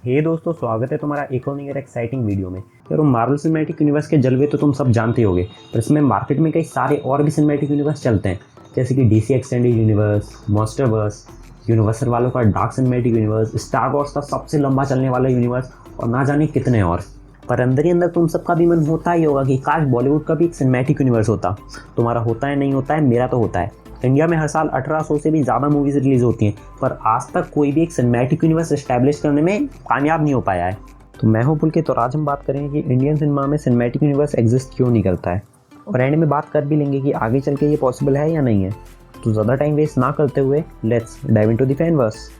हे दोस्तों, स्वागत है तुम्हारा एक और नई एक्साइटिंग वीडियो में। यार मार्वल सिनेमैटिक यूनिवर्स के जलवे तो तुम सब जानते होगे, पर इसमें मार्केट में कई सारे और भी सिनेमैटिक यूनिवर्स चलते हैं, जैसे कि DC extended universe, MonsterVerse, universal वालों का dark cinematic universe, star Wars का सबसे लंबा चलने वाला यूनिवर्स और ना जाने कितने और। पर अंदर ही अंदर तुम सबका भी मन होता ही होगा कि काश बॉलीवुड का भी एक सिनेमैटिक यूनिवर्स होता। तुम्हारा होता है, नहीं होता है, मेरा तो होता है। इंडिया में हर साल 1800 से भी ज़्यादा मूवीज़ रिलीज़ होती हैं, पर आज तक कोई भी एक सिनेमैटिक यूनिवर्स एस्टैब्लिश करने में कामयाब नहीं हो पाया है। तो मैं हूं पुलकित, तो आज हम बात करेंगे कि इंडियन सिनेमा में सिनेमैटिक यूनिवर्स एग्जिस्ट क्यों नहीं करता है, और एंड में बात कर भी लेंगे कि आगे चल के ये पॉसिबल है या नहीं है। तो ज़्यादा टाइम वेस्ट ना करते हुए लेट्स डाइव इनटू द फैनवर्स।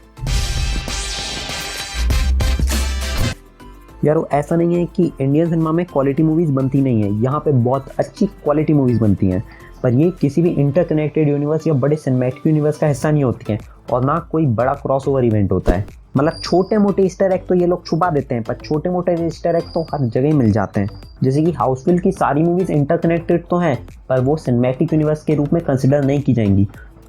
यार ऐसा नहीं है कि इंडियन सिनेमा में क्वालिटी मूवीज़ बनती नहीं है, यहाँ पे बहुत अच्छी क्वालिटी मूवीज़ बनती हैं, पर ये किसी भी इंटरकनेक्टेड यूनिवर्स या बड़े सिनेमैटिक यूनिवर्स का हिस्सा नहीं होती हैं, और ना कोई बड़ा क्रॉसओवर इवेंट होता है। मतलब छोटे मोटे ईस्टर एग तो ये लोग छुपा देते हैं, पर छोटे मोटे ईस्टर एग तो हर जगह ही मिल जाते हैं। जैसे कि हाउसफुल की सारी मूवीज़ इंटरकनेक्टेड तो हैं, पर वो सिनेमैटिक यूनिवर्स के रूप में कंसिडर नहीं की जाएंगी।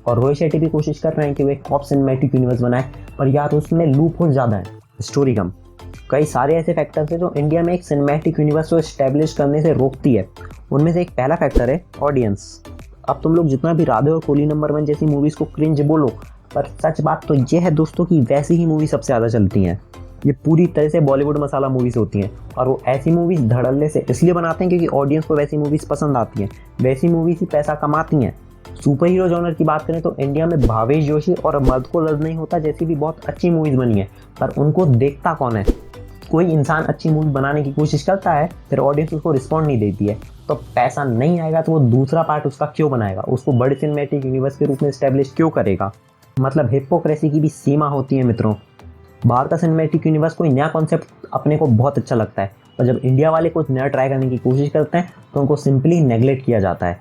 और रोहित शेट्टी भी कोशिश कर रहे हैं कि वो एक कॉप सिनेमैटिक यूनिवर्स बनाए, पर यार उसमें लूप होल ज़्यादा है, स्टोरी कम। कई सारे ऐसे फैक्टर्स हैं जो इंडिया में एक सिनेमैटिक यूनिवर्स को एस्टैब्लिश करने से रोकती है। उनमें से एक पहला फैक्टर है ऑडियंस। अब तुम लोग जितना भी राधे और कोहली नंबर 1 जैसी मूवीज़ को क्रिंज बोलो, पर सच बात तो ये है दोस्तों कि वैसी ही मूवी सबसे ज़्यादा चलती हैं। ये पूरी तरह से बॉलीवुड मसाला मूवीज़ होती हैं, और वो ऐसी मूवीज़ धड़ल्ले से इसलिए बनाते हैं क्योंकि ऑडियंस को वैसी मूवीज़ पसंद आती हैं, वैसी मूवीज़ ही पैसा कमाती हैं। सुपर हीरो जॉनर की बात करें तो इंडिया में भावेश जोशी और मर्द को लर्ज नहीं होता जैसी भी बहुत अच्छी मूवीज़ बनी है, पर उनको देखता कौन है? कोई इंसान अच्छी मूवी बनाने की कोशिश करता है, फिर ऑडियंस उसको रिस्पॉन्ड नहीं देती है, तो पैसा नहीं आएगा तो वो दूसरा पार्ट उसका क्यों बनाएगा? उसको बड़े सिनेमैटिक यूनिवर्स के रूप में एस्टैब्लिश क्यों करेगा? मतलब हिपोक्रेसी की भी सीमा होती है मित्रों। बाहर का सिनेमैटिक यूनिवर्स कोई नया कॉन्सेप्ट अपने को बहुत अच्छा लगता है, और जब इंडिया वाले कुछ नया ट्राई करने की कोशिश करते हैं तो उनको सिंपली नेगलेक्ट किया जाता है।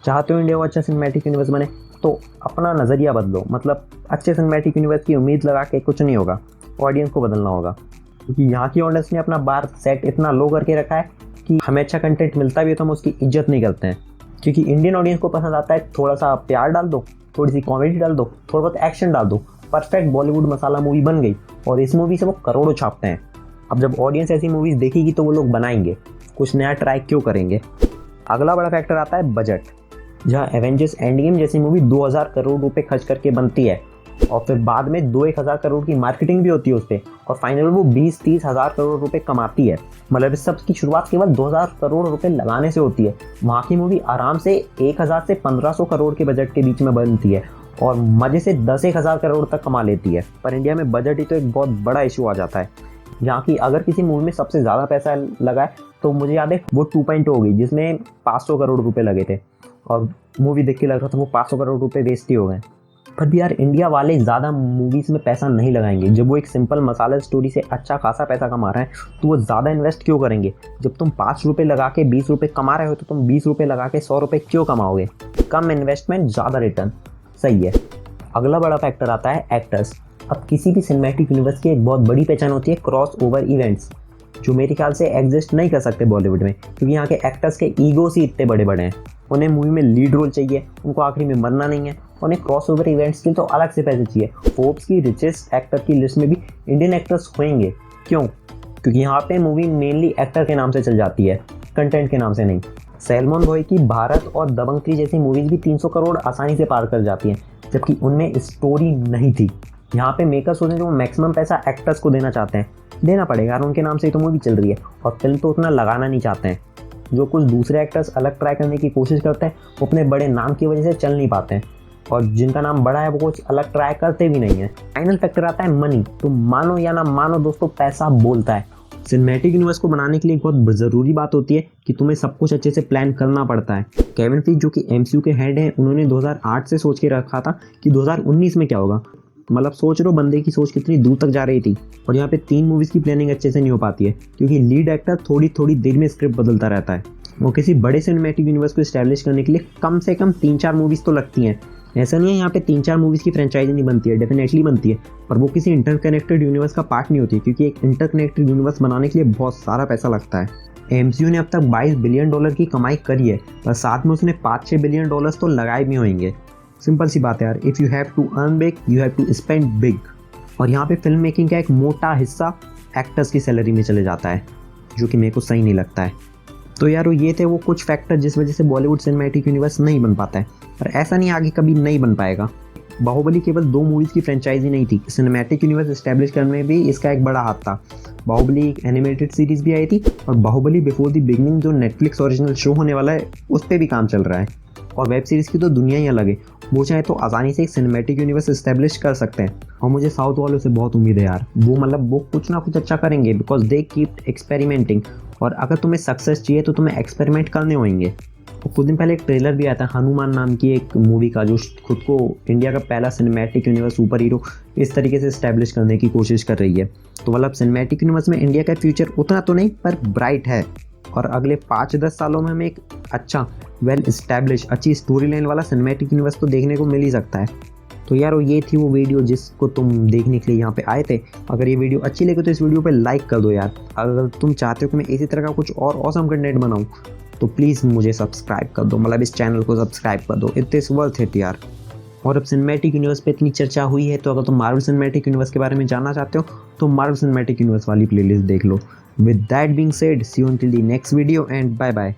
चाहते हो इंडिया को अच्छा सिनेमैटिक यूनिवर्स बने, तो अपना नज़रिया बदलो। मतलब अच्छे सिनेमैटिक यूनिवर्स की उम्मीद लगा के कुछ नहीं होगा, ऑडियंस को बदलना होगा, क्योंकि यहाँ की ऑडियंस ने अपना बार सेट इतना लो करके रखा है कि हमें अच्छा कंटेंट मिलता भी है तो हम उसकी इज्जत नहीं करते हैं। क्योंकि इंडियन ऑडियंस को पसंद आता है थोड़ा सा प्यार डाल दो, थोड़ी सी कॉमेडी डाल दो, थोड़ा बहुत एक्शन डाल दो, परफेक्ट बॉलीवुड मसाला मूवी बन गई, और इस मूवी से वो करोड़ों छापते हैं। अब जब ऑडियंस ऐसी मूवीज़ देखेगी तो वो लोग बनाएंगे, कुछ नया ट्राई क्यों करेंगे? अगला बड़ा फैक्टर आता है बजट। जहाँ एवेंजर्स एंड गेम जैसी मूवी 2000 करोड़ रुपये खर्च करके बनती है, और फिर बाद में 2-1 हज़ार करोड़ की मार्केटिंग भी होती है उस पर, और फाइनल वो 20-30 हज़ार करोड़ रुपए कमाती है। मतलब इस सब की शुरुआत केवल 2000 करोड़ रुपए लगाने से होती है। वहाँ की मूवी आराम से 1000 से 1500 करोड़ के बजट के बीच में बनती है, और मज़े से 10-1 हज़ार करोड़ तक कमा लेती है। पर इंडिया में बजट ही तो एक बहुत बड़ा इशू आ जाता है। यहाँ की अगर किसी मूवी में सबसे ज़्यादा पैसा लगा है तो मुझे याद है वो 2.0 हो गई, जिसमें 500 करोड़ रुपये लगे थे, और मूवी देख के लग रहा था वो 500 करोड़ रुपये वेस्ट ही हो गए। पर भी यार इंडिया वाले ज़्यादा मूवीज़ में पैसा नहीं लगाएंगे। जब वो एक सिंपल मसाला स्टोरी से अच्छा खासा पैसा कमा रहे हैं तो वो ज़्यादा इन्वेस्ट क्यों करेंगे? जब तुम 5 रुपये लगा के 20 रुपये कमा रहे हो तो तुम 20 रुपये लगा के 100 रुपये क्यों कमाओगे? कम इन्वेस्टमेंट ज़्यादा रिटर्न, सही है। अगला बड़ा फैक्टर आता है एक्टर्स। अब किसी भी सिनेमैटिक यूनिवर्स की एक बहुत बड़ी पहचान होती है क्रॉस ओवर इवेंट्स, जो मेरे ख्याल से एग्जिस्ट नहीं कर सकते बॉलीवुड में, क्योंकि यहाँ के एक्टर्स के ईगोस ही इतने बड़े बड़े हैं। उन्हें मूवी में लीड रोल चाहिए, उनको आखिरी में मरना नहीं है, उन्हें क्रॉस ओवर इवेंट्स के तो अलग से पैसे चाहिए। फोर्ब्स की रिचेस्ट एक्टर की लिस्ट में भी इंडियन एक्टर्स होंगे। क्यों? क्योंकि यहाँ पे मूवी मेनली एक्टर के नाम से चल जाती है, कंटेंट के नाम से नहीं। सैलमन बॉय की भारत और दबंग 3 जैसी मूवीज़ भी 300 करोड़ आसानी से पार कर जाती हैं, जबकि उनमें स्टोरी नहीं थी। यहाँ पे मेकर्स होते हैं जो मैक्सिमम पैसा एक्टर्स को देना चाहते हैं, देना पड़ेगा यार, उनके नाम से ही तो मूवी चल रही है, और फिल्म तो उतना लगाना नहीं चाहते हैं। जो कुछ दूसरे एक्टर्स अलग ट्राई करने की कोशिश करते हैं वो अपने बड़े नाम की वजह से चल नहीं पाते हैं, और जिनका नाम बड़ा है वो कुछ अलग ट्राई करते भी नहीं है। फाइनल फैक्टर आता है मनी। तो मानो या ना मानो दोस्तों, पैसा बोलता है। सिनेमैटिक यूनिवर्स को बनाने के लिए एक बहुत ज़रूरी बात होती है कि तुम्हें सब कुछ अच्छे से प्लान करना पड़ता है। केविन फीगे जो कि एमसीयू के हेड हैं, उन्होंने 2008 से सोच के रखा था कि 2019 में क्या होगा। मतलब सोच रहे हो बंदे की सोच कितनी दूर तक जा रही थी। और यहाँ पे 3 मूवीज़ की प्लानिंग अच्छे से नहीं हो पाती है, क्योंकि लीड एक्टर थोड़ी थोड़ी देर में स्क्रिप्ट बदलता रहता है। वो किसी बड़े सिनेमैटिक यूनिवर्स को इस्टेब्लिश करने के लिए कम से कम 3-4 मूवीज़ तो लगती हैं। ऐसा नहीं है यहाँ पे 3-4 मूवीज़ की फ्रेंचाइजी नहीं बनती है, डेफिनेटली बनती है, पर वो किसी इंटरकनेक्टेड यूनिवर्स का पार्ट नहीं होती है, क्योंकि एक इंटरकनेक्टेड यूनिवर्स बनाने के लिए बहुत सारा पैसा लगता है। एमसीयू ने अब तक $22 बिलियन की कमाई करी है, पर साथ में उसने $5-6 बिलियन तो लगाए भी होंगे। सिंपल सी बात है यार, if you have to earn big you have to spend big. और यहाँ पे फिल्म मेकिंग का एक मोटा हिस्सा एक्टर्स की सैलरी में चले जाता है, जो कि मेरे को सही नहीं लगता है। तो यार ये थे वो कुछ फैक्टर जिस वजह से बॉलीवुड सिनेमैटिक यूनिवर्स नहीं बन पाता है, और ऐसा नहीं आगे कभी नहीं बन पाएगा। बाहुबली केवल 2 मूवीज़ की फ्रेंचाइजी नहीं थी, सिनेमैटिक यूनिवर्स एस्टेब्लिश करने में भी इसका एक बड़ा हाथ था। बाहुबली एक एनिमेटेड सीरीज भी आई थी, और बाहुबली बिफोर द बिगनिंग जो नेटफ्लिक्स ओरिजिनल शो होने वाला है उस पर भी काम चल रहा है। और वेब सीरीज़ की तो दुनिया ही अलग है, वो चाहे तो आसानी से एक सिनेमैटिक यूनिवर्स एस्टेब्लिश कर सकते हैं। और मुझे साउथ वालों से बहुत उम्मीद है यार, वो कुछ ना कुछ अच्छा करेंगे, बिकॉज दे कीप एक्सपेरिमेंटिंग। और अगर तुम्हें सक्सेस चाहिए तो तुम्हें एक्सपेरिमेंट करने होंगे। और कुछ दिन पहले एक ट्रेलर भी आया था हनुमान नाम की एक मूवी का, जो खुद को इंडिया का पहला सिनेमैटिक यूनिवर्स सुपर हीरो इस तरीके से इस्टेब्लिश करने की कोशिश कर रही है। तो मतलब सिनेमैटिक यूनिवर्स में इंडिया का फ्यूचर उतना तो नहीं पर ब्राइट है, और अगले 5-10 सालों में हमें एक अच्छा वेल इस्टेब्लिश अच्छी स्टोरी लाइन वाला सिनेमैटिक यूनिवर्स तो देखने को मिल ही सकता है। तो यार ये थी वो वीडियो जिसको तुम देखने के लिए यहाँ पे आए थे। अगर ये वीडियो अच्छी लगे तो इस वीडियो पे लाइक कर दो यार। अगर तुम चाहते हो कि मैं इसी तरह का कुछ और ऑसम कंटेंट बनाऊँ तो प्लीज़ मुझे सब्सक्राइब कर दो, मतलब इस चैनल को सब्सक्राइब कर दो, इट इज़ वर्थ इट यार। और अब सिनेमैटिक यूनिवर्स पे इतनी चर्चा हुई है, तो अगर तुम मार्वल सिनेमैटिक यूनिवर्स के बारे में जानना चाहते हो तो मार्वल सिनेमैटिक यूनिवर्स वाली प्लेलिस्ट देख लो। With that being said, see you until the next video and bye bye.